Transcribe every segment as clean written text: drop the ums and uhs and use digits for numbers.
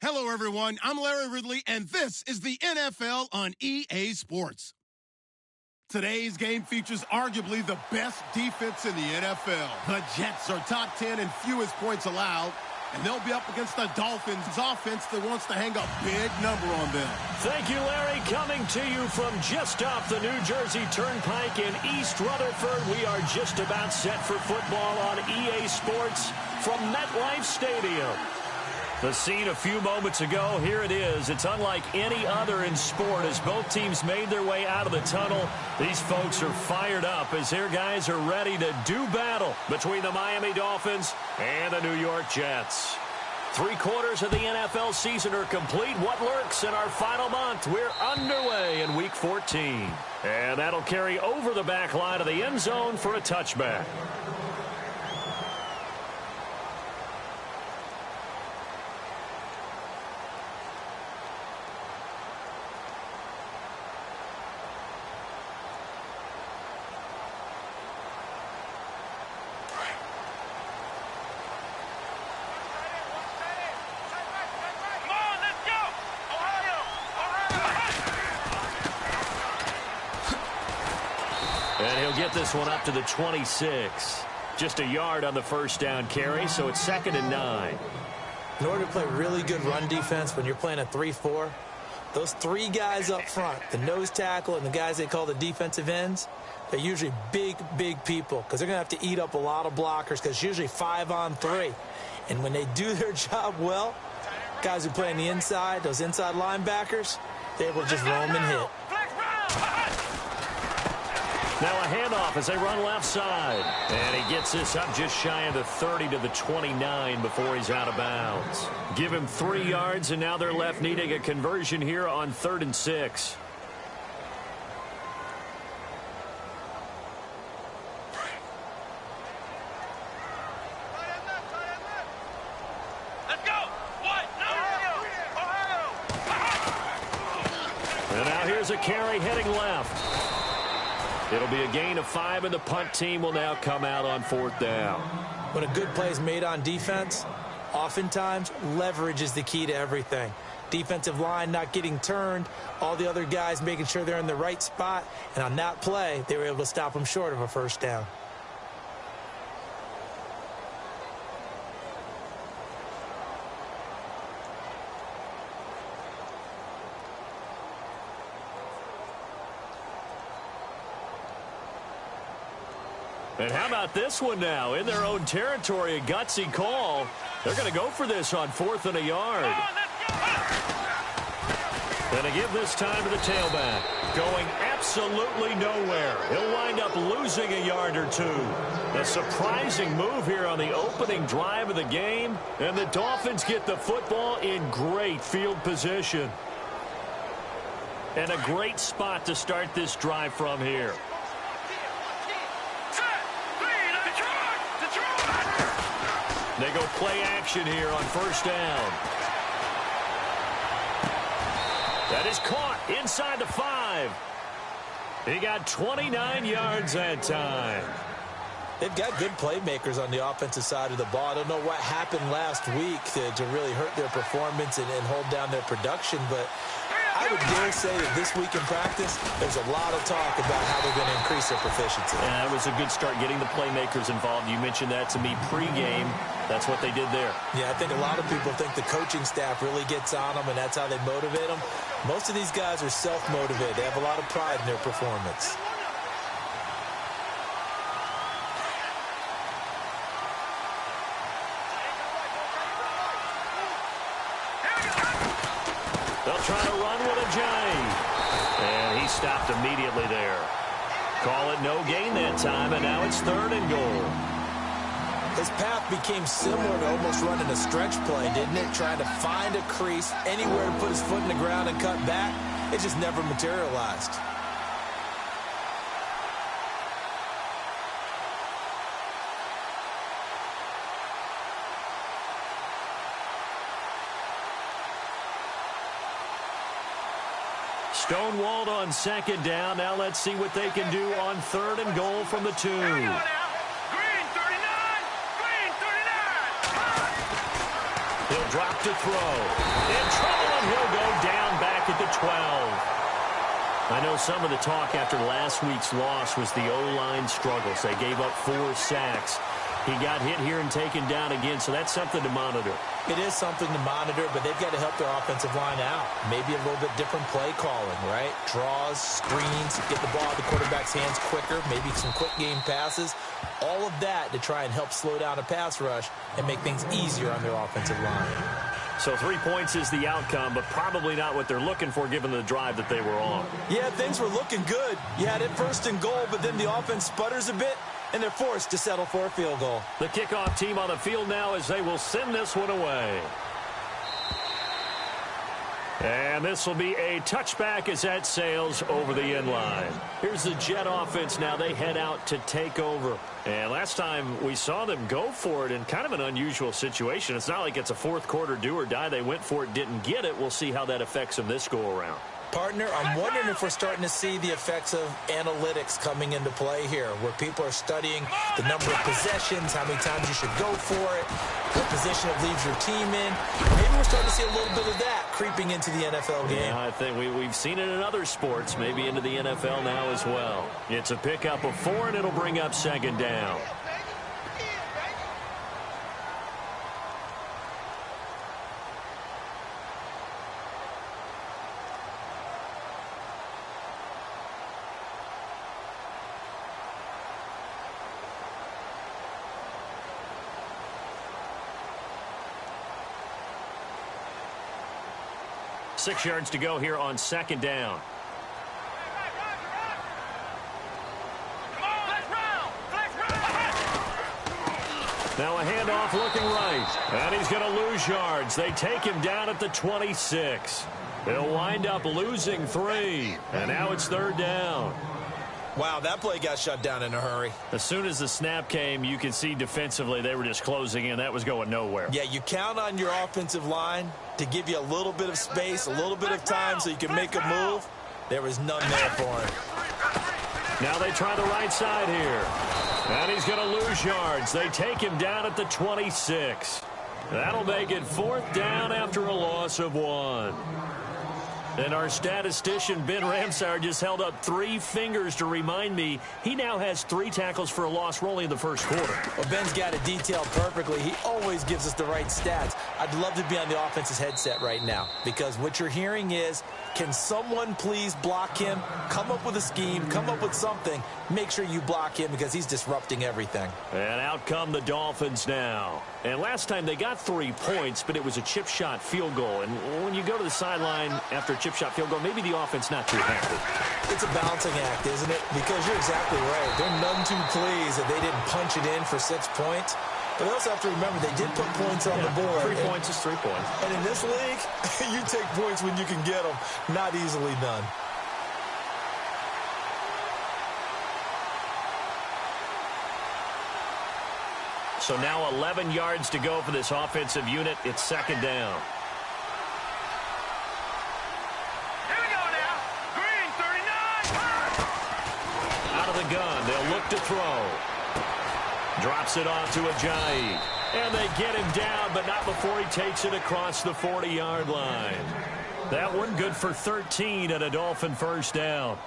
Hello, everyone. I'm Larry Ridley, and this is the NFL on EA Sports. Today's game features arguably the best defense in the NFL. The Jets are top 10 in fewest points allowed, and they'll be up against the Dolphins' offense that wants to hang a big number on them. Thank you, Larry. Coming to you from just off the New Jersey Turnpike in East Rutherford, we are just about set for football on EA Sports from MetLife Stadium. The scene a few moments ago, here it is. It's unlike any other in sport as both teams made their way out of the tunnel. These folks are fired up as their guys are ready to do battle between the Miami Dolphins and the New York Jets. 3/4 of the NFL season are complete. What lurks in our final month? We're underway in Week 14. And that'll carry over the back line of the end zone for a touchback. And he'll get this one up to the 26. Just a yard on the first down carry, so it's 2nd and 9. In order to play really good run defense when you're playing a 3-4, those three guys up front, the nose tackle and the guys they call the defensive ends, they're usually big, big people because they're going to have to eat up a lot of blockers because it's usually 5-on-3. And when they do their job well, guys who play on the inside, those inside linebackers, they're able to just roam and hit. Now a handoff as they run left side. And he gets this up just shy of the 30 to the 29 before he's out of bounds. Give him 3 yards, and now they're left needing a conversion here on 3rd and 6. And now here's a carry heading left. It'll be a gain of 5, and the punt team will now come out on 4th down. When a good play is made on defense, oftentimes leverage is the key to everything. Defensive line not getting turned, all the other guys making sure they're in the right spot, and on that play, they were able to stop them short of a first down. And how about this one now? In their own territory, a gutsy call. They're going to go for this on 4th and a yard. And they give this time to the tailback. Going absolutely nowhere. He'll wind up losing a yard or 2. A surprising move here on the opening drive of the game. And the Dolphins get the football in great field position. And a great spot to start this drive from here. They go play action here on 1st down. That is caught inside the 5. He got 29 yards that time. They've got good playmakers on the offensive side of the ball. I don't know what happened last week to really hurt their performance and hold down their production, but I would dare say that this week in practice, there's a lot of talk about how they're going to increase their proficiency. Yeah, it was a good start getting the playmakers involved. You mentioned that to me pregame. That's what they did there. Yeah, I think a lot of people think the coaching staff really gets on them, and that's how they motivate them. Most of these guys are self-motivated. They have a lot of pride in their performance. They'll try to run with a giant. And he stopped immediately there. Call it no gain that time, and now it's 3rd and goal. His path became similar to almost running a stretch play, didn't it? Trying to find a crease, anywhere to put his foot in the ground and cut back. It just never materialized. Stonewalled on 2nd down. Now let's see what they can do on 3rd and goal from the 2. He'll drop to throw. In trouble, and he'll go down back at the 12. I know some of the talk after last week's loss was the O-line struggles. They gave up 4 sacks. He got hit here and taken down again, so that's something to monitor. It is something to monitor, but they've got to help their offensive line out. Maybe a little bit different play calling, right? Draws, screens, get the ball out of the quarterback's hands quicker, maybe some quick game passes. All of that to try and help slow down a pass rush and make things easier on their offensive line. So 3 points is the outcome, but probably not what they're looking for given the drive that they were on. Yeah, things were looking good. You had it first and goal, but then the offense sputters a bit, and they're forced to settle for a field goal. The kickoff team on the field now as they will send this one away. And this will be a touchback as that sails over the end line. Here's the Jet offense now. They head out to take over. And last time we saw them go for it in kind of an unusual situation. It's not like it's a fourth quarter do or die. They went for it, didn't get it. We'll see how that affects them this go around. Partner, I'm wondering if we're starting to see the effects of analytics coming into play here, where people are studying the number of possessions, how many times you should go for it, what position it leaves your team in. Maybe we're starting to see a little bit of that creeping into the NFL game. Yeah, I think we've seen it in other sports, maybe into the NFL now as well. It's a pickup of 4, and it'll bring up second down. Six yards to go here on second down. Now a handoff looking right. And he's going to lose yards. They take him down at the 26. He'll wind up losing 3. And now it's third down. Wow, that play got shut down in a hurry. As soon as the snap came, you could see defensively they were just closing in. That was going nowhere. Yeah, you count on your offensive line to give you a little bit of space, a little bit of time so you can make a move. There was none there for him. Now they try the right side here. And he's going to lose yards. They take him down at the 26. That'll make it fourth down after a loss of 1. And our statistician, Ben Ramsauer, just held up 3 fingers to remind me he now has 3 tackles for a loss only in the first quarter. Well, Ben's got it detailed perfectly. He always gives us the right stats. I'd love to be on the offense's headset right now because what you're hearing is, can someone please block him? Come up with a scheme. Come up with something. Make sure you block him because he's disrupting everything. And out come the Dolphins now. And last time they got 3 points, but it was a chip shot field goal. And when you go to the sideline after a chip shot field goal, maybe the offense not too happy. It's a balancing act, isn't it? Because you're exactly right. They're none too pleased that they didn't punch it in for 6 points. But they also have to remember they did put points on the board. 3 points is 3 points. And in this league, you take points when you can get them. Not easily done. So now 11 yards to go for this offensive unit. It's second down. Here we go now. Green 39. Out of the gun. They'll look to throw. Drops it off to Ajayi. And they get him down, but not before he takes it across the 40-yard line. That one good for 13 and a Dolphin first down.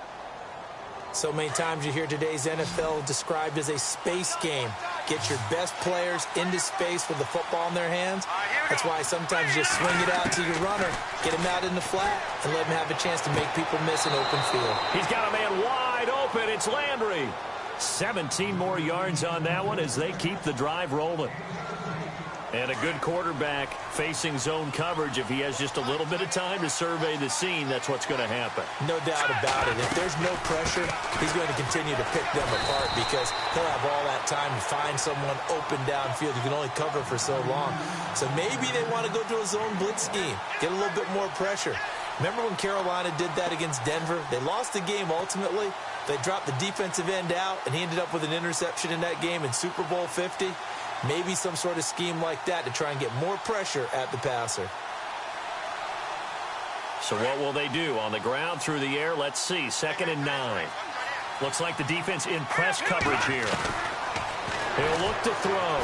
So many times you hear today's NFL described as a space game. Get your best players into space with the football in their hands. That's why sometimes you just swing it out to your runner, get him out in the flat, and let him have a chance to make people miss an open field. He's got a man wide open. It's Landry. 17 more yards on that one as they keep the drive rolling. And a good quarterback facing zone coverage. If he has just a little bit of time to survey the scene, that's what's going to happen. No doubt about it. If there's no pressure, he's going to continue to pick them apart because he'll have all that time to find someone open downfield. You can only cover for so long. So maybe they want to go to a zone blitz scheme, get a little bit more pressure. Remember when Carolina did that against Denver? They lost the game ultimately. They dropped the defensive end out, and he ended up with an interception in that game in Super Bowl 50. Maybe some sort of scheme like that to try and get more pressure at the passer. So what will they do? On the ground, through the air, let's see. 2nd and 9. Looks like the defense in press coverage here. He'll look to throw.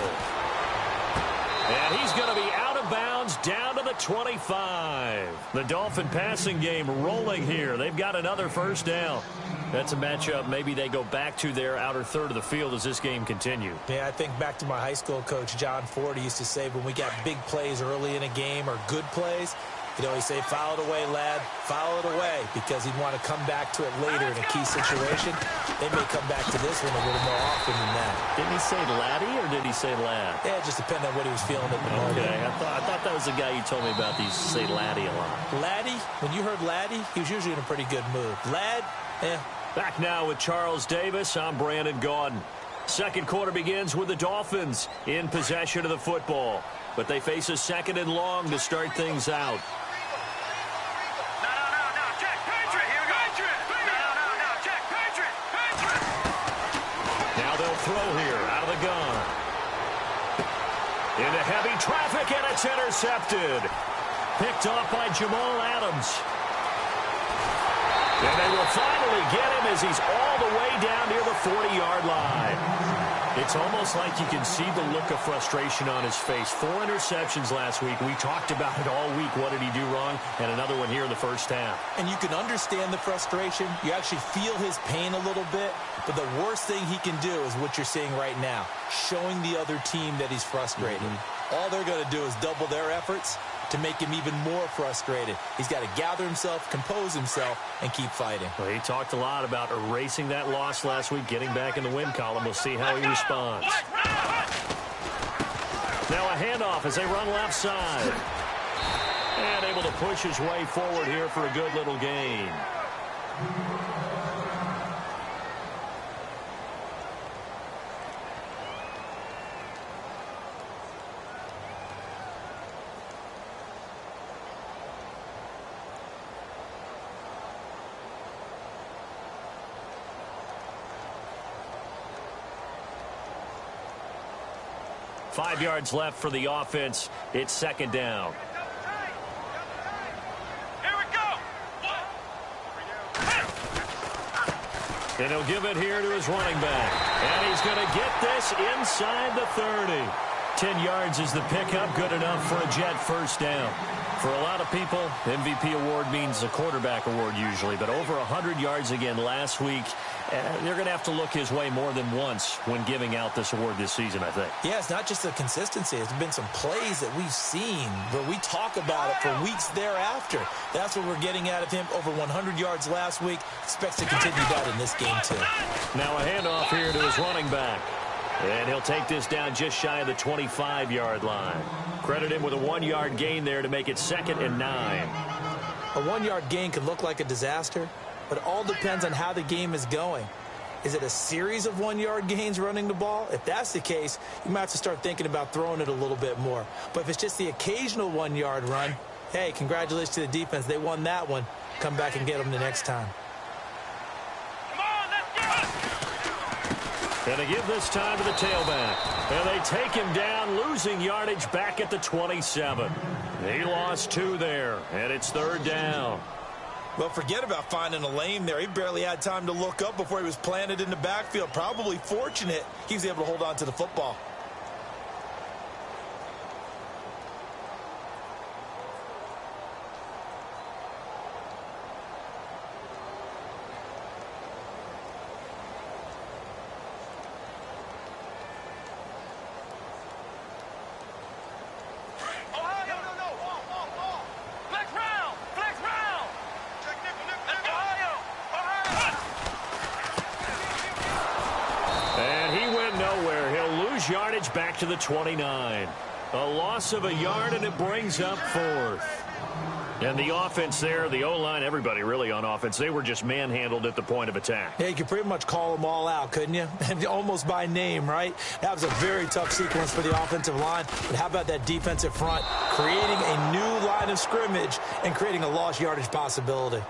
And he's going to be out of bounds downs down to the 25. The Dolphin passing game rolling here. They've got another first down. That's a matchup maybe they go back to their outer third of the field as this game continues. Yeah, I think back to my high school coach, John Ford. He used to say when we got big plays early in a game or good plays, he'd always say, foul it away, lad, foul it away, because he'd want to come back to it later in a key situation. They may come back to this one a little more often than that. Didn't he say laddie or did he say lad? Yeah, it just depended on what he was feeling at the moment. Okay, I thought that was the guy you told me about. He used to say laddie a lot. Laddie, when you heard laddie, he was usually in a pretty good mood. Lad, Back now with Charles Davis. I'm Brandon Gaudin. Second quarter begins with the Dolphins in possession of the football, but they face a second and long to start things out. Now they'll throw here out of the gun. Into heavy traffic, and it's intercepted. Picked off by Jamal Adams. And they will finally get him as he's all the way down near the 40-yard line. It's almost like you can see the look of frustration on his face. 4 interceptions last week. We talked about it all week. What did he do wrong? And another one here in the first half. And you can understand the frustration. You actually feel his pain a little bit. But the worst thing he can do is what you're seeing right now, showing the other team that he's frustrated. All they're going to do is double their efforts to make him even more frustrated. He's got to gather himself, compose himself, and keep fighting. Well, he talked a lot about erasing that loss last week, getting back in the win column. We'll see how he responds. Now a handoff as they run left side. And able to push his way forward here for a good little gain. Five yards left for the offense. It's second down. Here we go. And he'll give it here to his running back. And he's going to get this inside the 30. 10 yards is the pickup. Good enough for a Jet first down. For a lot of people, MVP award means a quarterback award usually. But over 100 yards again last week. They're going to have to look his way more than once when giving out this award this season, I think. Yeah, it's not just the consistency. It's been some plays that we've seen where we talk about it for weeks thereafter. That's what we're getting out of him. Over 100 yards last week. Expects to continue that in this game, too. Now a handoff here to his running back. And he'll take this down just shy of the 25-yard line. Credit him with a 1-yard gain there to make it 2nd and 9. A 1-yard gain can look like a disaster, but it all depends on how the game is going. Is it a series of 1-yard gains running the ball? If that's the case, you might have to start thinking about throwing it a little bit more. But if it's just the occasional 1-yard run, hey, congratulations to the defense. They won that one. Come back and get them the next time. And they give this time to the tailback. And they take him down, losing yardage back at the 27. He lost 2 there, and it's 3rd down. Well, forget about finding a lane there. He barely had time to look up before he was planted in the backfield. Probably fortunate he was able to hold on to the football. Yardage back to the 29. A loss of a yard, and it brings up 4th. And the offense there, the O-line, everybody really on offense, they were just manhandled at the point of attack. Yeah, you could pretty much call them all out, couldn't you? And almost by name, right? That was a very tough sequence for the offensive line. But how about that defensive front creating a new line of scrimmage and creating a lost yardage possibility?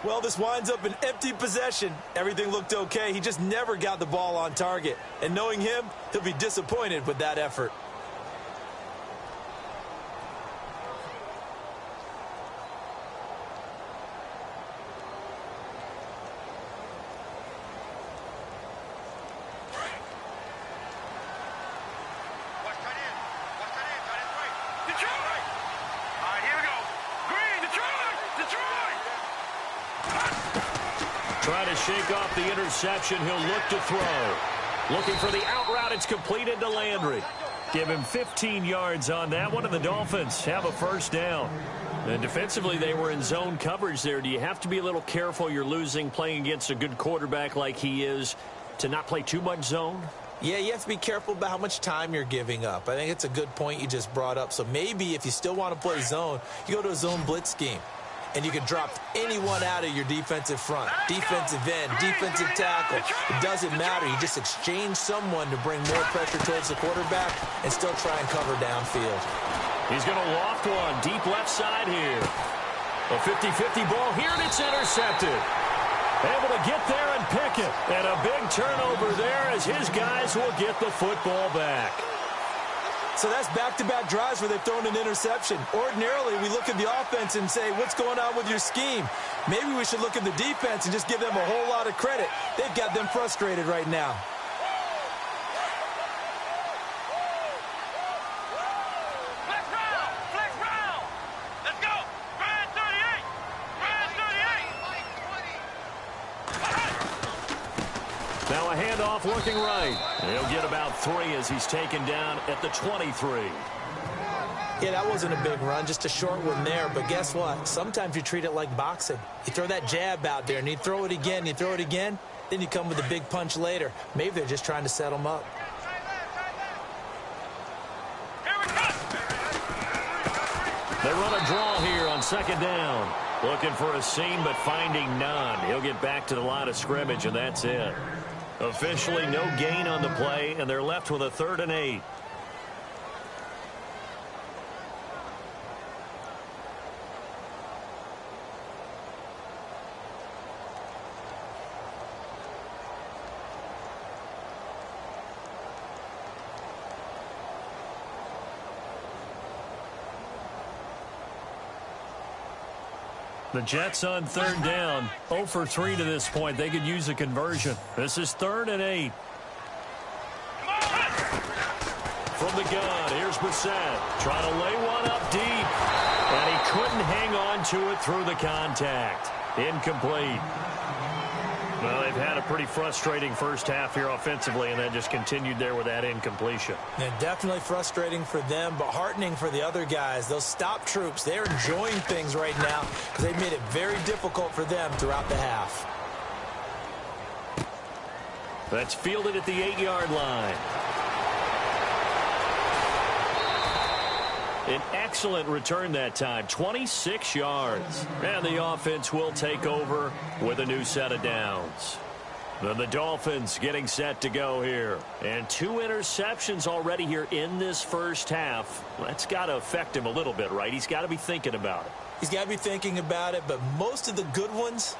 Well, this winds up an empty possession. Everything looked okay. He just never got the ball on target. And knowing him, he'll be disappointed with that effort. right, here we go. Green, Detroit! Trying to shake off the interception. He'll look to throw. Looking for the out route. It's completed to Landry. Give him 15 yards on that one, and the Dolphins have a first down. And defensively, they were in zone coverage there. Do you have to be a little careful? You're losing playing against a good quarterback like he is to not play too much zone? Yeah, you have to be careful about how much time you're giving up. I think it's a good point you just brought up. So maybe if you still want to play zone, you go to a zone blitz scheme. And you can drop anyone out of your defensive front, defensive end, defensive tackle. It doesn't matter. You just exchange someone to bring more pressure towards the quarterback and still try and cover downfield. He's going to loft one deep left side here. A 50-50 ball here, and it's intercepted. Able to get there and pick it. And a big turnover there as his guys will get the football back. So that's back-to-back drives where they've thrown an interception. Ordinarily, we look at the offense and say, what's going on with your scheme? Maybe we should look at the defense and just give them a whole lot of credit. They've got them frustrated right now. Flex round. Let's go. Brand 38. Now a handoff looking right. He'll get about 3 as he's taken down at the 23. Yeah, that wasn't a big run, just a short one there. But guess what? Sometimes you treat it like boxing. You throw that jab out there, and you throw it again, then you come with a big punch later. Maybe they're just trying to set them up. They run a draw here on second down. Looking for a seam, but finding none. He'll get back to the line of scrimmage, and that's it. Officially no gain on the play, and they're left with a 3rd and 8. The Jets on 3rd down, 0 for 3 to this point. They could use a conversion. This is 3rd and 8. From the gun, here's Brissett. Trying to lay one up deep. And he couldn't hang on to it through the contact. Incomplete. Well, they've had a pretty frustrating first half here offensively, and then just continued there with that incompletion. And definitely frustrating for them, but heartening for the other guys. Those stop troops, they're enjoying things right now because they've made it very difficult for them throughout the half. That's fielded at the 8-yard line. An excellent return that time, 26 yards. And the offense will take over with a new set of downs. Then the Dolphins getting set to go here. And 2 interceptions already here in this first half. That's got to affect him a little bit, right? He's got to be thinking about it. He's got to be thinking about it, but most of the good ones,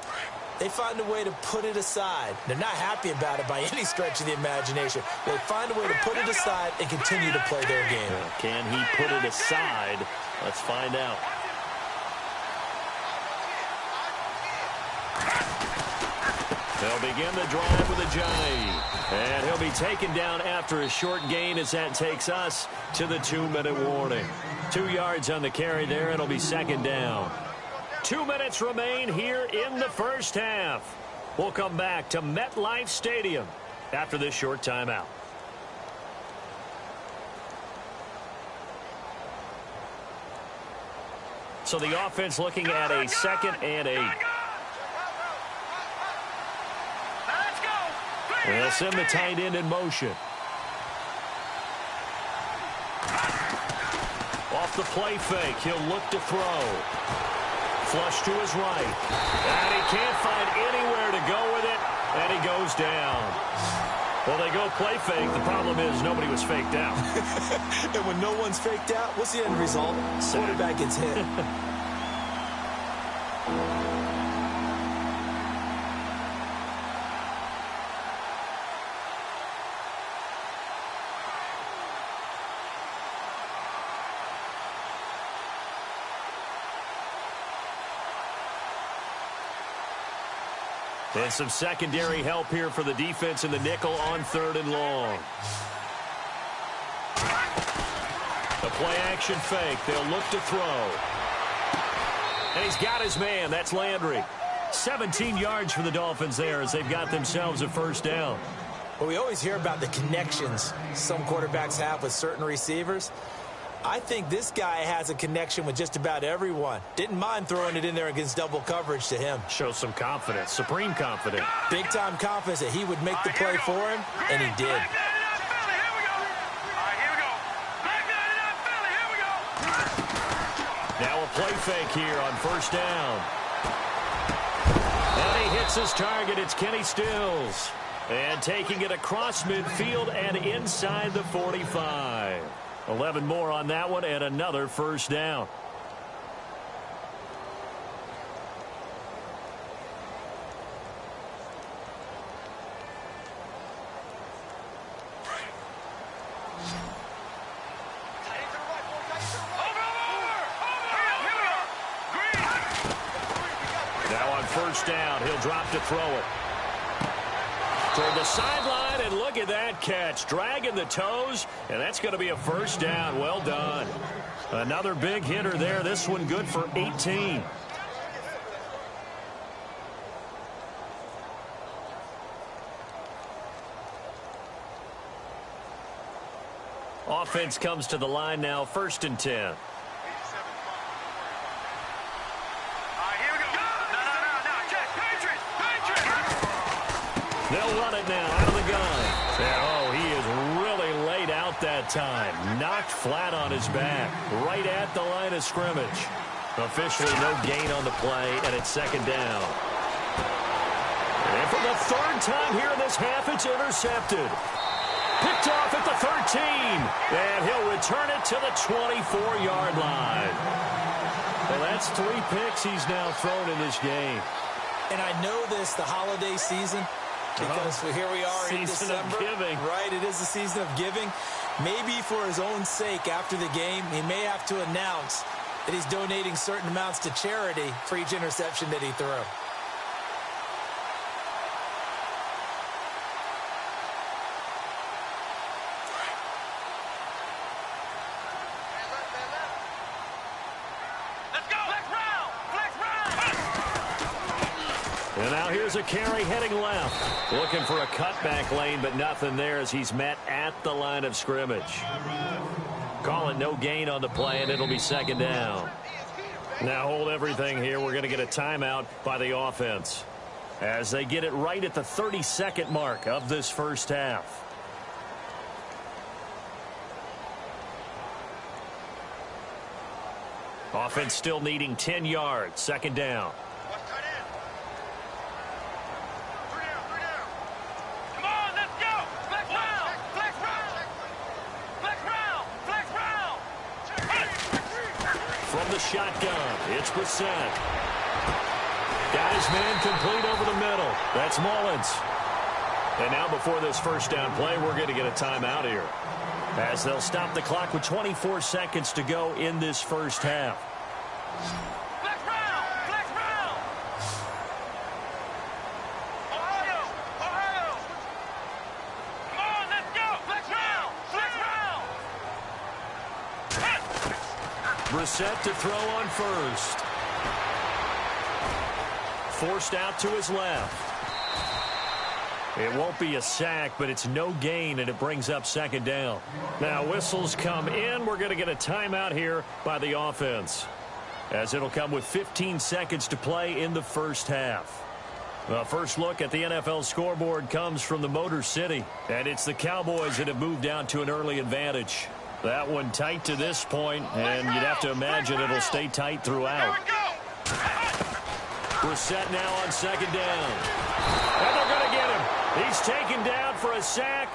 they find a way to put it aside. They're not happy about it by any stretch of the imagination. They find a way to put it aside and continue to play their game. Can he put it aside? Let's find out. They'll begin the drive with a jive. And he'll be taken down after a short gain as that takes us to the 2-minute warning. 2 yards on the carry there. It'll be 2nd down. 2 minutes remain here in the first half. We'll come back to MetLife Stadium after this short timeout. So the offense looking at a 2nd and 8. They'll send the tight end in motion. Off the play fake, he'll look to throw. Flush to his right. And he can't find anywhere to go with it, and he goes down. Well, they go play fake. The problem is nobody was faked out. And when no one's faked out, what's the end result? Quarterback gets hit. And some secondary help here for the defense in the nickel on 3rd and long. A play action fake. They'll look to throw. And he's got his man. That's Landry. 17 yards for the Dolphins there as they've got themselves a first down. Well, we always hear about the connections some quarterbacks have with certain receivers. I think this guy has a connection with just about everyone. Didn't mind throwing it in there against double coverage to him. Shows some confidence, supreme confidence. Big-time confidence that he would make the play for him, and he did. Now a play fake here on first down. And he hits his target. It's Kenny Stills. And taking it across midfield and inside the 45. 11 more on that one and another first down. Now on first down, he'll drop to throw it. Toward the sideline, and look at that catch. Dragging the toes, and that's going to be a first down. Well done. Another big hitter there. This one good for 18. Offense comes to the line now, 1st and 10. They'll run it now out of the gun. And, oh, he is really laid out that time. Knocked flat on his back. Right at the line of scrimmage. Officially no gain on the play, and it's 2nd down. And for the 3rd time here in this half, it's intercepted. Picked off at the 13. And he'll return it to the 24-yard line. Well, that's 3 picks he's now thrown in this game. And I know this, the holiday season, because here we are in December. Season of giving. Right, it is the season of giving. Maybe for his own sake after the game, he may have to announce that he's donating certain amounts to charity for each interception that he threw. And now here's a carry heading left. Looking for a cutback lane, but nothing there as he's met at the line of scrimmage. Call it no gain on the play, and it'll be 2nd down. Now hold everything here. We're going to get a timeout by the offense as they get it right at the 32nd mark of this first half. Offense still needing 10 yards. 2nd down. Shotgun. It's Brissett. Got his man complete over the middle. That's Mullins. And now before this first down play, we're going to get a timeout here, as they'll stop the clock with 24 seconds to go in this first half. Flex round! Flex round! Ohio! Ohio! Come on, let's go! Flex round! Flex round! Brissett to throw on first. Forced out to his left. It won't be a sack, but it's no gain, and it brings up 2nd down. Now whistles come in. We're going to get a timeout here by the offense, as it'll come with 15 seconds to play in the first half. The first look at the NFL scoreboard comes from the Motor City, and it's the Cowboys that have moved out to an early advantage. That one tight to this point, and you'd have to imagine it'll stay tight throughout. Brissett now on 2nd down. And they're going to get him. He's taken down for a sack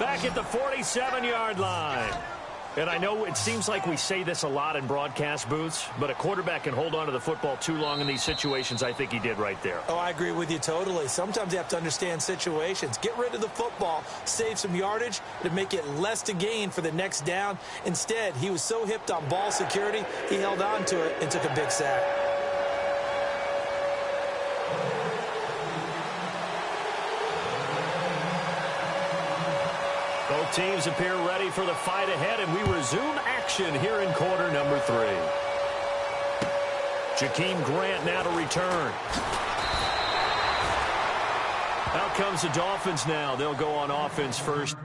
back at the 47-yard line. And I know it seems like we say this a lot in broadcast booths, but a quarterback can hold on to the football too long in these situations. I think he did right there. Oh, I agree with you totally. Sometimes you have to understand situations. Get rid of the football, save some yardage to make it less to gain for the next down. Instead, he was so hipped on ball security, he held on to it and took a big sack. Both teams appear ready for the fight ahead, and we resume action action here in quarter number 3. Jakeem Grant now to return. Out comes the Dolphins now. They'll go on offense first.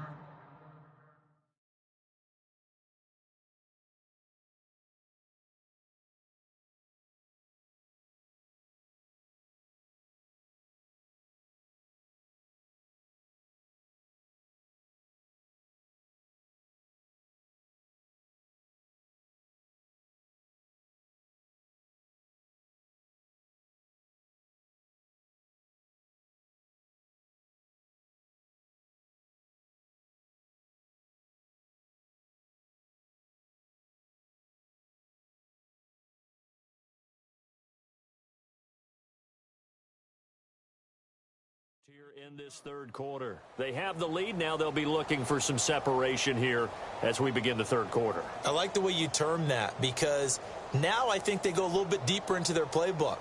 Here in this third quarter. They have the lead now. They'll be looking for some separation here as we begin the third quarter. I like the way you term that, because now I think they go a little bit deeper into their playbook.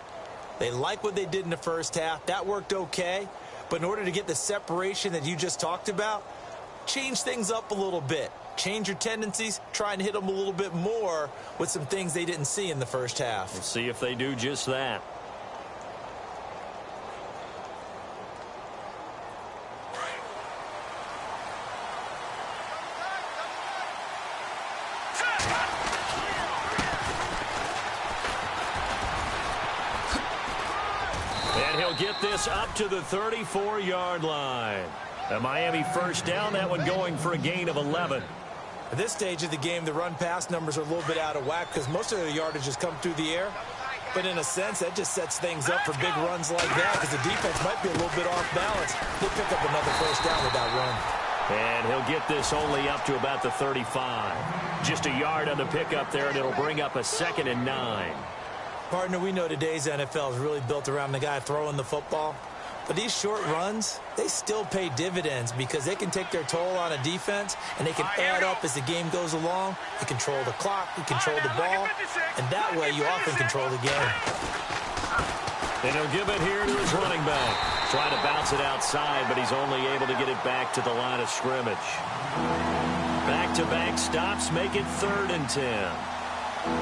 They like what they did in the first half. That worked okay. But in order to get the separation that you just talked about, change things up a little bit. Change your tendencies. Try and hit them a little bit more with some things they didn't see in the first half. We'll see if they do just that. Get this up to the 34-yard line. The Miami first down, that one going for a gain of 11. At this stage of the game, the run-pass numbers are a little bit out of whack because most of their yardage has come through the air. But in a sense, that just sets things up for big runs like that because the defense might be a little bit off balance. They pick up another first down with that run. And he'll get this only up to about the 35. Just a yard on the pickup there, and it'll bring up a 2nd and 9. Partner, we know today's NFL is really built around the guy throwing the football. But these short runs, they still pay dividends because they can take their toll on a defense, and they can add up as the game goes along. You control the clock, you control the ball, and that way you often control the game. And he'll give it here to his running back. Trying to bounce it outside, but he's only able to get it back to the line of scrimmage. Back-to-back stops make it 3rd and 10.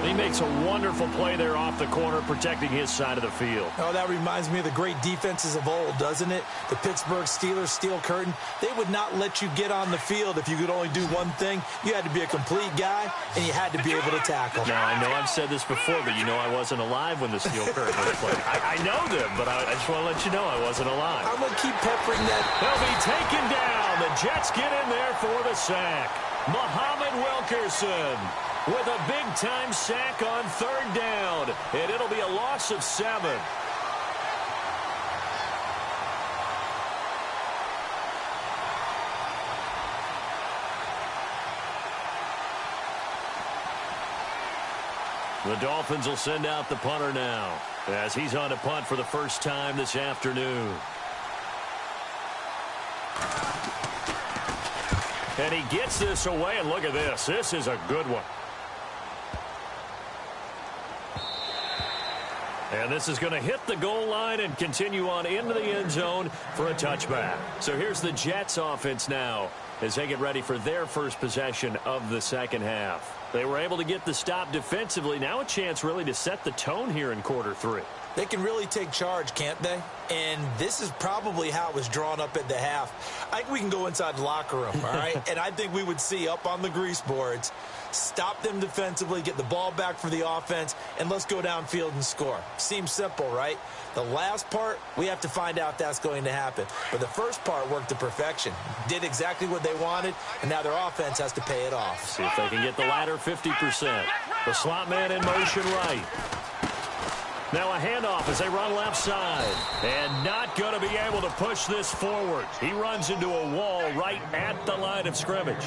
He makes a wonderful play there off the corner, protecting his side of the field. Oh, that reminds me of the great defenses of old, doesn't it? The Pittsburgh Steelers steel curtain. They would not let you get on the field if you could only do one thing. You had to be a complete guy, and you had to be able to tackle. Now, I know I've said this before, but you know I wasn't alive when the steel curtain was played. I know them, but I just want to let you know I wasn't alive. I'm going to keep peppering that. He'll be taken down. The Jets get in there for the sack. Muhammad Wilkerson with a big-time sack on 3rd down, and it'll be a loss of 7. The Dolphins will send out the punter now as he's on to punt for the first time this afternoon. And he gets this away, and look at this. This is a good one. And this is going to hit the goal line and continue on into the end zone for a touchback. So here's the Jets offense now as they get ready for their first possession of the second half. They were able to get the stop defensively. Now a chance really to set the tone here in quarter 3. They can really take charge, can't they? And this is probably how it was drawn up at the half. I think we can go inside the locker room, all right? And I think we would see up on the grease boards, stop them defensively, get the ball back for the offense, and let's go downfield and score. Seems simple, right? The last part, we have to find out that's going to happen. But the first part worked to perfection. Did exactly what they wanted, and now their offense has to pay it off. See if they can get the latter 50%. The slot man in motion right. Now a handoff as they run left side. And not going to be able to push this forward. He runs into a wall right at the line of scrimmage.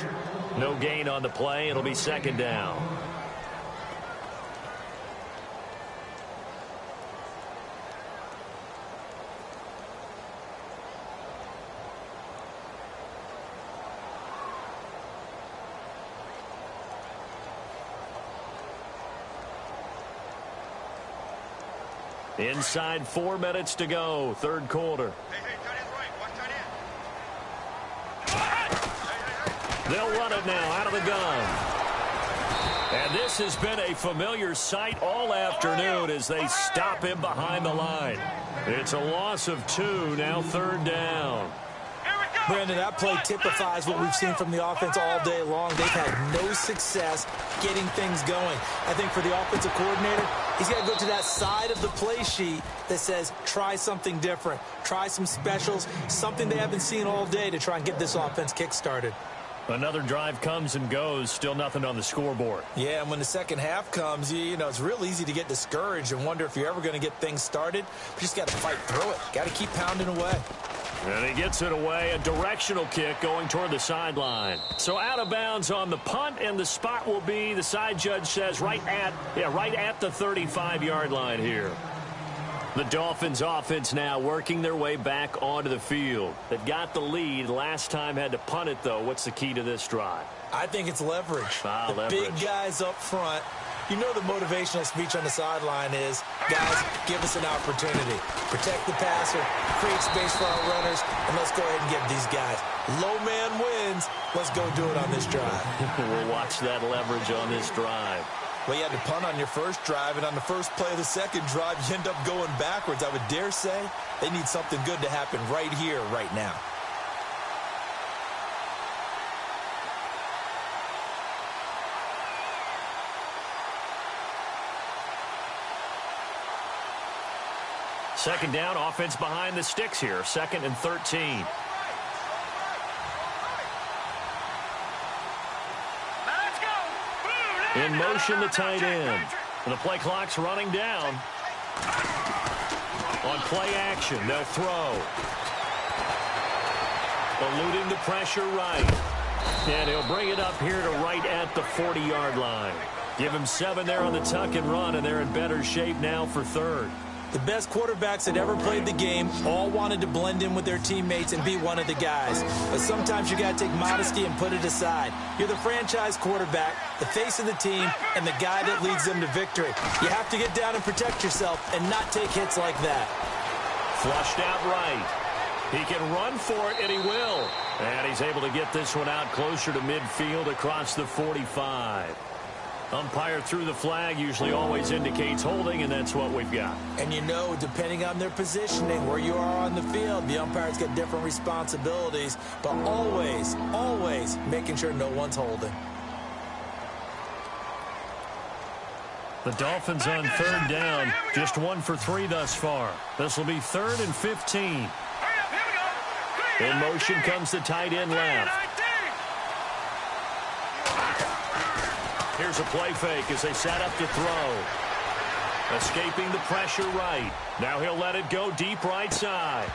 No gain on the play. It'll be 2nd down. Inside 4 minutes to go, third quarter. They'll run it now out of the gun. And this has been a familiar sight all afternoon as they stop him behind the line. It's a loss of 2, now 3rd down. Brandon, that play typifies what we've seen from the offense all day long. They've had no success getting things going. I think for the offensive coordinator, he's got to go to that side of the play sheet that says, try something different. Try some specials, something they haven't seen all day to try and get this offense kick-started. Another drive comes and goes, still nothing on the scoreboard. Yeah, and when the second half comes, you know, it's real easy to get discouraged and wonder if you're ever going to get things started. You just got to fight through it. Got to keep pounding away. And he gets it away, a directional kick going toward the sideline. So out of bounds on the punt, and the spot will be, the side judge says, right at the 35-yard line here. The Dolphins offense now working their way back onto the field. They've got the lead. Last time had to punt it, though. What's the key to this drive? I think it's leverage. The big guys up front. You know the motivational speech on the sideline is, guys, give us an opportunity. Protect the passer, create space for our runners, and let's go ahead and give these guys. Low man wins. Let's go do it on this drive. We'll watch that leverage on this drive. Well, you had to punt on your first drive, and on the first play of the second drive, you end up going backwards. I would dare say they need something good to happen right here, right now. Second down, offense behind the sticks here. 2nd and 13. In motion, the tight end. The play clock's running down. On play action, they'll throw. Eluding the pressure right. And he'll bring it up here to right at the 40-yard line. Give him 7 there on the tuck and run, and they're in better shape now for 3rd. The best quarterbacks that ever played the game all wanted to blend in with their teammates and be one of the guys. But sometimes you got to take modesty and put it aside. You're the franchise quarterback, the face of the team, and the guy that leads them to victory. You have to get down and protect yourself and not take hits like that. Flushed out right. He can run for it, and he will. And he's able to get this one out closer to midfield across the 45. Umpire threw the flag, usually always indicates holding, and that's what we've got. And you know, depending on their positioning, where you are on the field, the umpire's got different responsibilities, but always, always making sure no one's holding. The Dolphins on 3rd down, just 1 for 3 thus far. This will be 3rd and 15. In motion comes the tight end left. Here's a play fake as they set up to throw. Escaping the pressure right. Now he'll let it go deep right side.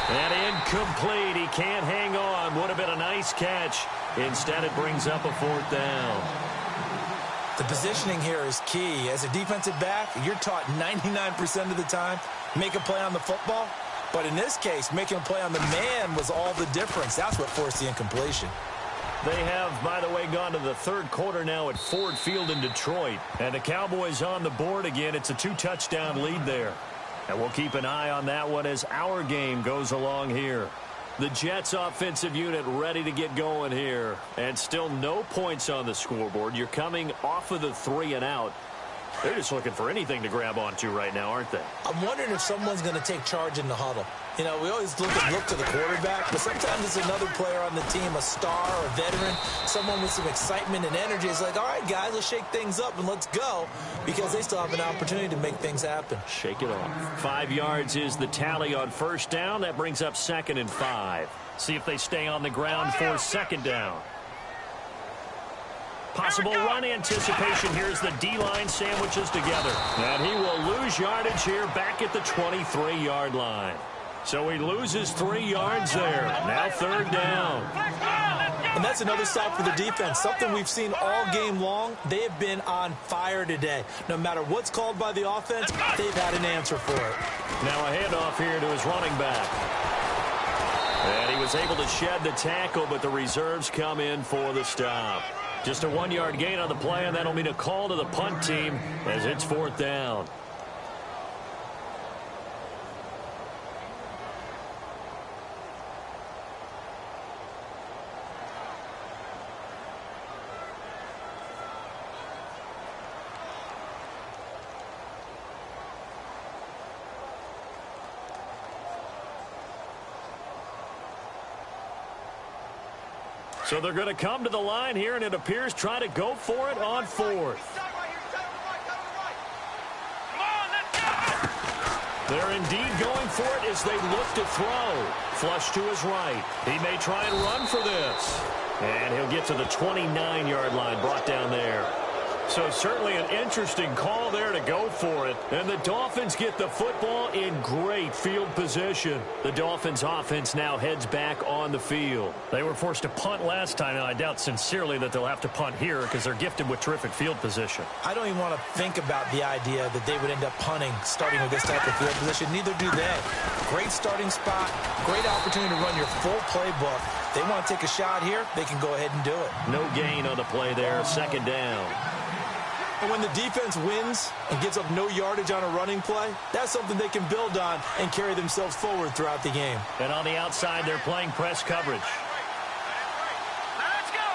And incomplete. He can't hang on. Would have been a nice catch. Instead, it brings up a 4th down. The positioning here is key. As a defensive back, you're taught 99% of the time, make a play on the football. But in this case, making a play on the man was all the difference. That's what forced the incompletion. They have, by the way, gone to the 3rd quarter now at Ford Field in Detroit. And the Cowboys on the board again. It's a 2-touchdown lead there. And we'll keep an eye on that one as our game goes along here. The Jets offensive unit ready to get going here. And still no points on the scoreboard. You're coming off of the 3 and out. They're just looking for anything to grab onto right now, aren't they? I'm wondering if someone's going to take charge in the huddle. You know, we always look to the quarterback, but sometimes it's another player on the team, a star or a veteran, someone with some excitement and energy. It's like, all right, guys, let's shake things up and let's go, because they still have an opportunity to make things happen. Shake it off. 5 yards is the tally on 1st down. That brings up 2nd and 5. See if they stay on the ground for 2nd down. Possible run anticipation. Here's the D-line sandwiches together. And he will lose yardage here back at the 23-yard line. So he loses 3 yards there. Now 3rd down. And that's another stop for the defense. Something we've seen all game long. They have been on fire today. No matter what's called by the offense, they've had an answer for it. Now a handoff here to his running back. And he was able to shed the tackle, but the reserves come in for the stop. Just a 1-yard gain on the play, and that'll mean a call to the punt team as it's 4th down. So they're going to come to the line here, and it appears try to go for it on fourth. They're indeed going for it as they look to throw. Flush to his right. He may try and run for this. And he'll get to the 29-yard line, brought down there. So certainly an interesting call there to go for it. And the Dolphins get the football in great field position. The Dolphins offense now heads back on the field. They were forced to punt last time, and I doubt sincerely that they'll have to punt here because they're gifted with terrific field position. I don't even want to think about the idea that they would end up punting starting with this type of field position. Neither do they. Great starting spot, great opportunity to run your full playbook. They want to take a shot here, they can go ahead and do it. No gain on the play there, second down. And when the defense wins and gives up no yardage on a running play, that's something they can build on and carry themselves forward throughout the game. And on the outside, they're playing press coverage. Let's go.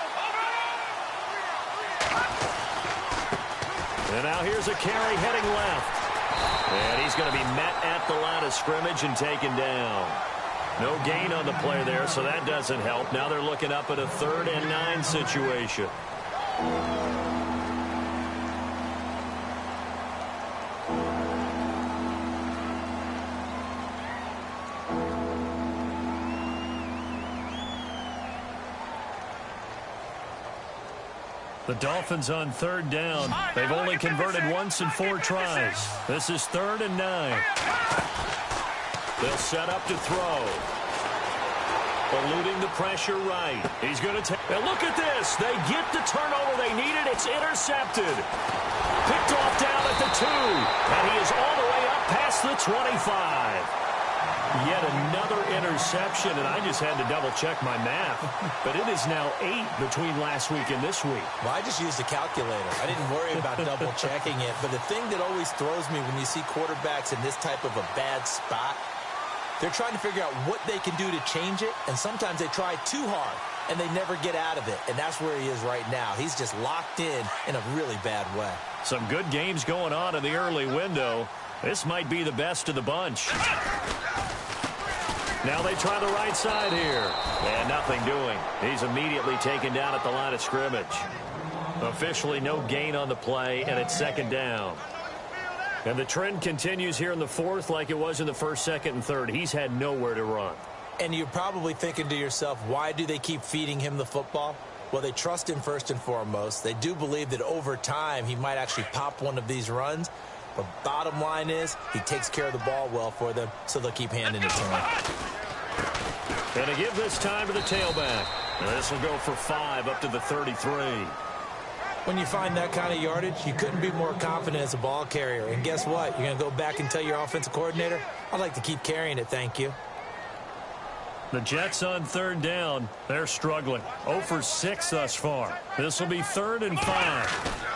And now here's a carry heading left. And he's going to be met at the line of scrimmage and taken down. No gain on the play there, so that doesn't help. Now they're looking up at a 3rd and 9 situation. The Dolphins on 3rd down. They've only converted once in 4 tries. This is 3rd and 9. They'll set up to throw. Eluding the pressure right. He's going to take... And look at this. They get the turnover they needed. It's intercepted. Picked off down at the 2. And he is all the way up past the 25. Yet another interception, and I just had to double-check my math. But it is now 8 between last week and this week. Well, I just used a calculator. I didn't worry about double-checking it. But the thing that always throws me when you see quarterbacks in this type of a bad spot, they're trying to figure out what they can do to change it, and sometimes they try too hard, and they never get out of it. And that's where he is right now. He's just locked in a really bad way. Some good games going on in the early window. This might be the best of the bunch. Now they try the right side here. And nothing doing. He's immediately taken down at the line of scrimmage. Officially no gain on the play, and it's 2nd down. And the trend continues here in the 4th like it was in the 1st, 2nd, and 3rd. He's had nowhere to run. And you're probably thinking to yourself, why do they keep feeding him the football? Well, they trust him first and foremost. They do believe that over time he might actually pop one of these runs. But bottom line is, he takes care of the ball well for them, so they'll keep handing it to him. And to give this time to the tailback. And this will go for 5 up to the 33. When you find that kind of yardage, you couldn't be more confident as a ball carrier. And guess what? You're going to go back and tell your offensive coordinator, I'd like to keep carrying it, thank you. The Jets on 3rd down. They're struggling. 0 for 6 thus far. This will be 3rd and 5.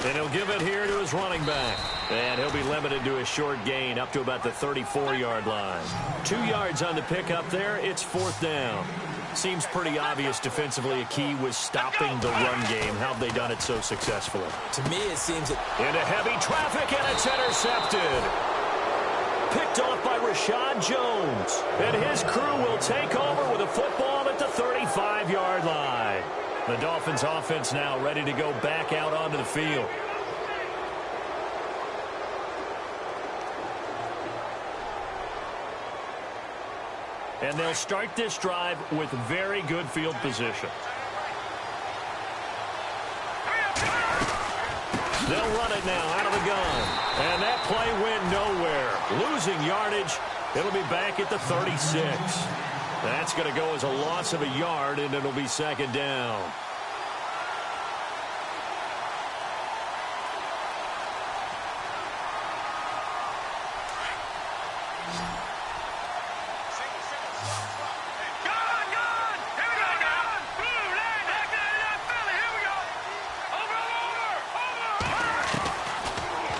And he'll give it here to his running back. And he'll be limited to a short gain up to about the 34-yard line. 2 yards on the pickup there. It's 4th down. Seems pretty obvious defensively a key was stopping the run game. How have they done it so successfully? To me, it seems that... Into heavy traffic, and it's intercepted. Picked off by Rashad Jones. And his crew will take over with a football at the 35-yard line. The Dolphins offense now ready to go back out onto the field. And they'll start this drive with very good field position. They'll run it now out of the gun. And that play went nowhere. Losing yardage. It'll be back at the 36. That's going to go as a loss of a yard, and it'll be 2nd down.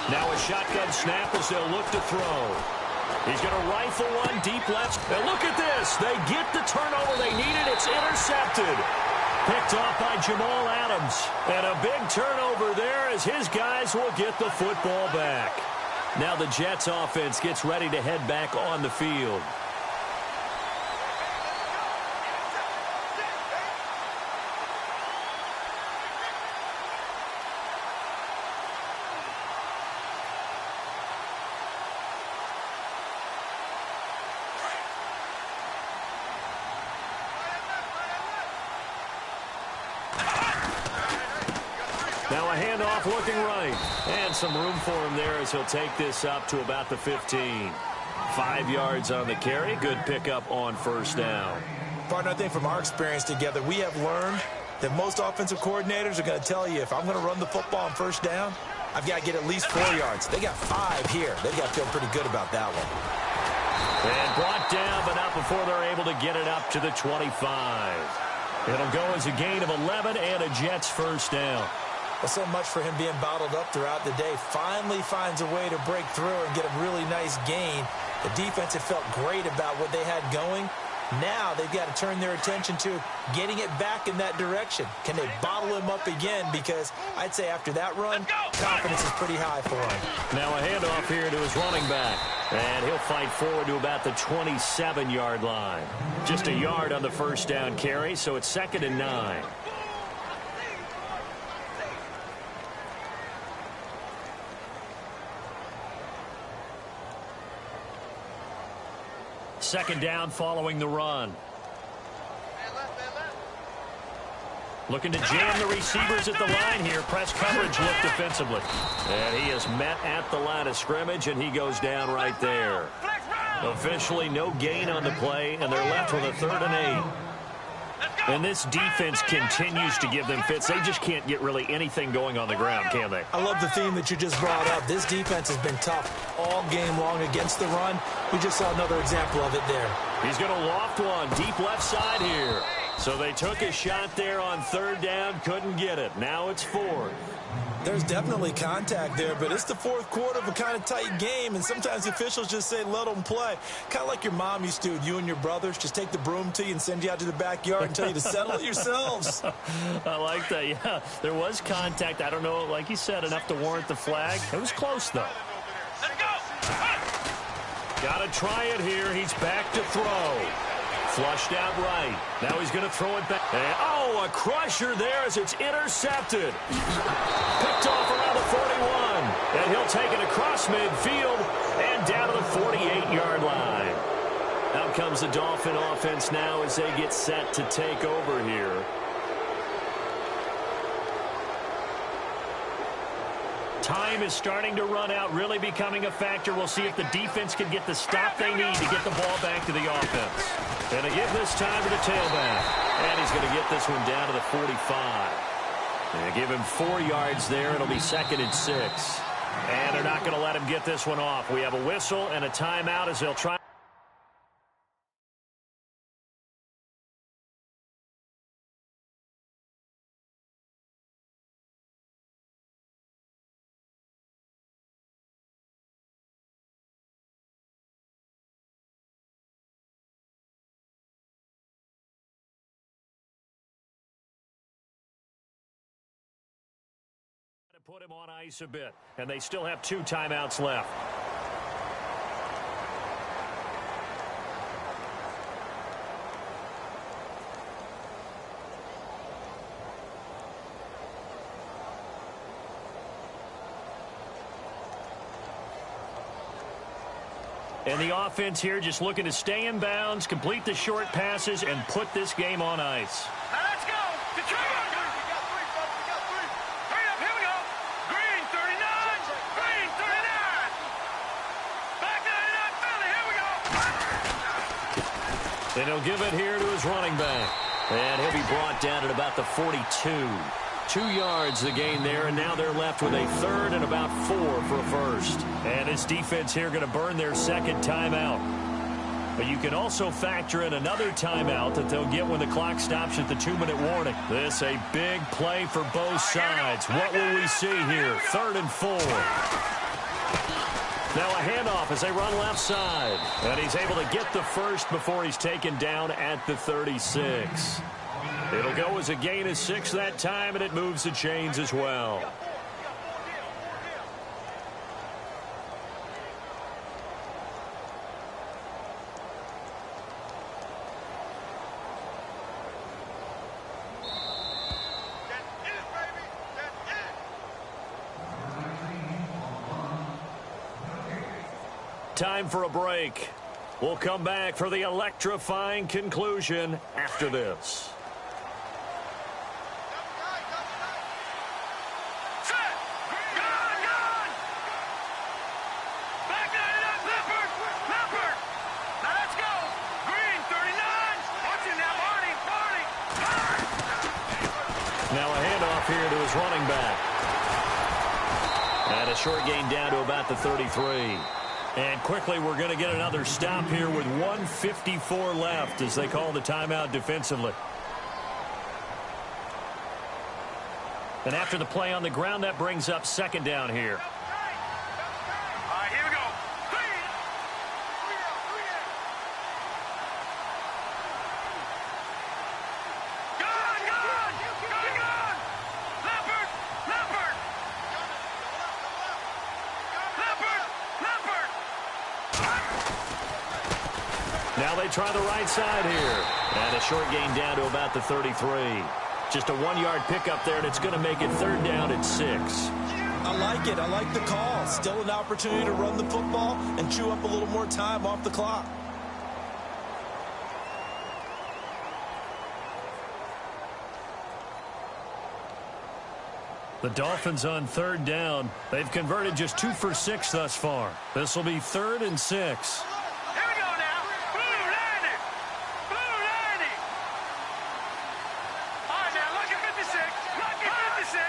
Now a shotgun snap as they'll look to throw. He's going to rifle one deep left. And look at this. They get the turnover they needed. It's intercepted. Picked off by Jamal Adams. And a big turnover there as his guys will get the football back. Now the Jets offense gets ready to head back on the field. handoff looking right. And some room for him there as he'll take this up to about the 15. 5 yards on the carry. Good pickup on first down. Partner, I think from our experience together, we have learned that most offensive coordinators are going to tell you, if I'm going to run the football on first down, I've got to get at least 4 yards. They got 5 here. They've got to feel pretty good about that one. And brought down, but not before they're able to get it up to the 25. It'll go as a gain of 11 and a Jets first down. Well, so much for him being bottled up throughout the day. Finally finds a way to break through and get a really nice gain. The defense had felt great about what they had going. Now they've got to turn their attention to getting it back in that direction. Can they bottle him up again? Because I'd say after that run, confidence is pretty high for him. Now a handoff here to his running back. And he'll fight forward to about the 27-yard line. Just a yard on the first down carry, so it's 2nd and 9. Second down following the run. Looking to jam the receivers at the line here. Press coverage look defensively. And he is met at the line of scrimmage, and he goes down right there. Officially no gain on the play, and they're left with a 3rd and 8. And this defense continues to give them fits. They just can't get really anything going on the ground, can they? I love the theme that you just brought up. This defense has been tough all game long against the run. We just saw another example of it there. He's going to loft one deep left side here. So they took a shot there on 3rd down, couldn't get it. Now it's 4th. There's definitely contact there, but it's the 4th quarter of a kind of tight game, and sometimes officials just say, let them play. Kind of like your mom used to, you and your brothers, just take the broom to you and send you out to the backyard and tell you to settle it yourselves. I like that, yeah. There was contact. I don't know, like you said, enough to warrant the flag. It was close, though. Let's go. Got to try it here. He's back to throw. Flushed out right. Now he's going to throw it back. And, oh, a crusher there as it's intercepted. Picked off around the 41. And he'll take it across midfield and down to the 48-yard line. Out comes the Dolphin offense now as they get set to take over here. Time is starting to run out, really becoming a factor. We'll see if the defense can get the stop they need to get the ball back to the offense. And to give this time to the tailback. And he's going to get this one down to the 45. And give him 4 yards there. It'll be 2nd and 6. And they're not going to let him get this one off. We have a whistle and a timeout as they'll try. Put him on ice a bit, and they still have 2 timeouts left. And the offense here just looking to stay in bounds, complete the short passes, and put this game on ice. Now let's go. Detroit. And he'll give it here to his running back. And he'll be brought down at about the 42. 2 yards the gain there, and now they're left with a 3rd and about 4 for a first. And this defense here going to burn their 2nd timeout. But you can also factor in another timeout that they'll get when the clock stops at the 2-minute warning. This a big play for both sides. What will we see here? 3rd and 4. Now a handoff as they run left side. And he's able to get the first before he's taken down at the 36. It'll go as a gain of 6 that time, and it moves the chains as well. Time for a break. We'll come back for the electrifying conclusion after this. Set! tailback. And a short gain down to about the 33. And quickly, we're going to get another stop here with 1:54 left as they call the timeout defensively. And after the play on the ground, that brings up second down here. All right, here we go. Gone! Leopard! Now they try the right side here. And a short gain down to about the 33. Just a 1-yard pickup there, and it's going to make it third down at 6. I like it. I like the call. Still an opportunity to run the football and chew up a little more time off the clock. The Dolphins on third down. They've converted just 2 for 6 thus far. This will be 3rd and 6. Here we go now. Blue 90. Blue 90. All right, now, lucky 56. Lucky 56.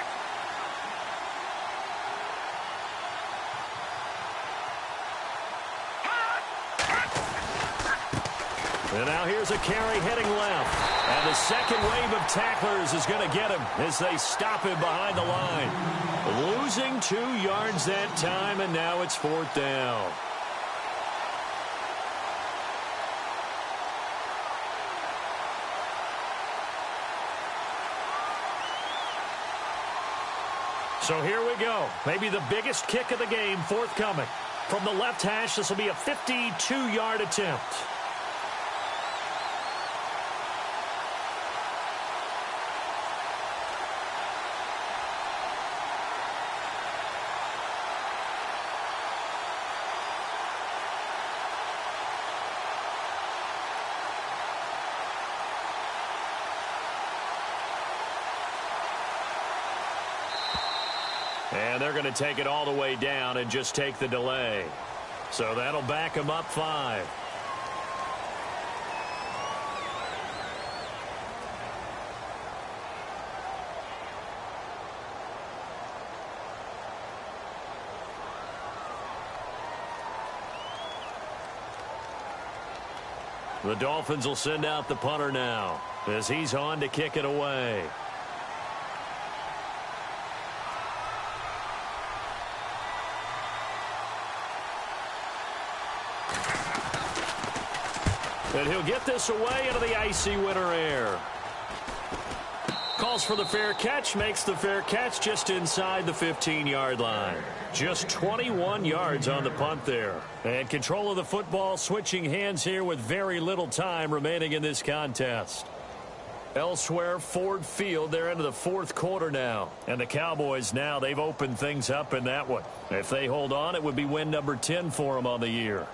And now here's a carry heading left. And the second wave of tacklers is going to get him as they stop him behind the line. Losing 2 yards that time, and now it's 4th down. So here we go. Maybe the biggest kick of the game forthcoming. From the left hash, this will be a 52-yard attempt. And they're going to take it all the way down and just take the delay. So that'll back them up 5. The Dolphins will send out the punter now as he's on to kick it away. And he'll get this away into the icy winter air. Calls for the fair catch, makes the fair catch just inside the 15-yard line. Just 21 yards on the punt there. And control of the football switching hands here with very little time remaining in this contest. Elsewhere, Ford Field, they're into the 4th quarter now. And the Cowboys now, they've opened things up in that one. If they hold on, it would be win number 10 for them on the year.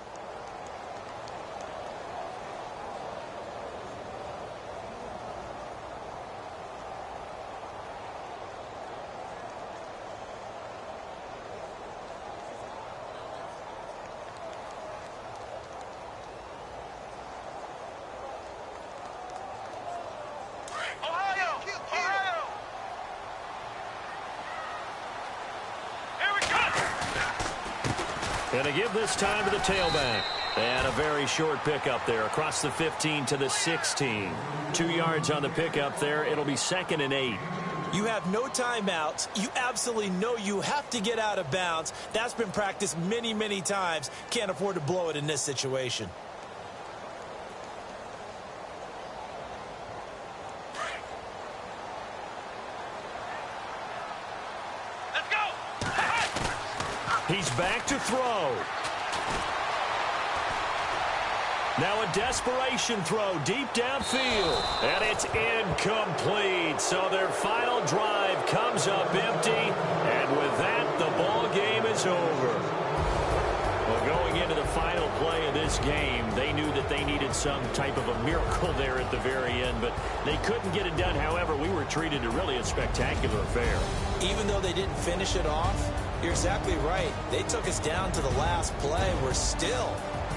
And to give this time to the tailback. And a very short pickup there across the 15 to the 16. 2 yards on the pickup there. It'll be 2nd and 8. You have no timeouts. You absolutely know you have to get out of bounds. That's been practiced many, many times. Can't afford to blow it in this situation. Let's go. He's back to throw. Now a desperation throw deep downfield. And it's incomplete. So their final drive comes up empty. And with that, the ball game is over. Well, going into the final play of this game, they knew that they needed some type of a miracle there at the very end. But they couldn't get it done. However, we were treated to really a spectacular affair. Even though they didn't finish it off, you're exactly right. They took us down to the last play. We're still...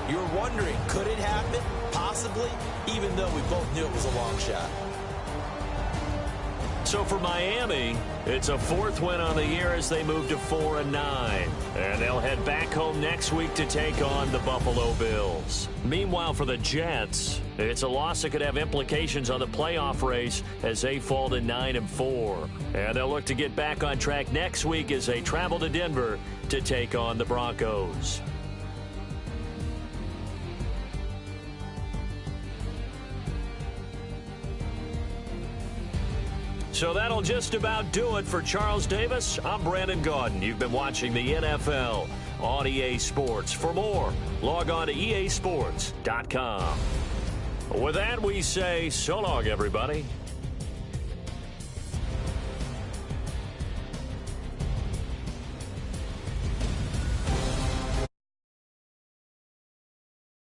You're wondering, could it happen? Possibly, even though we both knew it was a long shot. So for Miami, it's a 4th win on the year as they move to 4-9. And they'll head back home next week to take on the Buffalo Bills. Meanwhile, for the Jets, it's a loss that could have implications on the playoff race as they fall to 9-4. And they'll look to get back on track next week as they travel to Denver to take on the Broncos. So that'll just about do it for Charles Davis. I'm Brandon Gaudin. You've been watching the NFL on EA Sports. For more, log on to easports.com. With that, we say so long, everybody.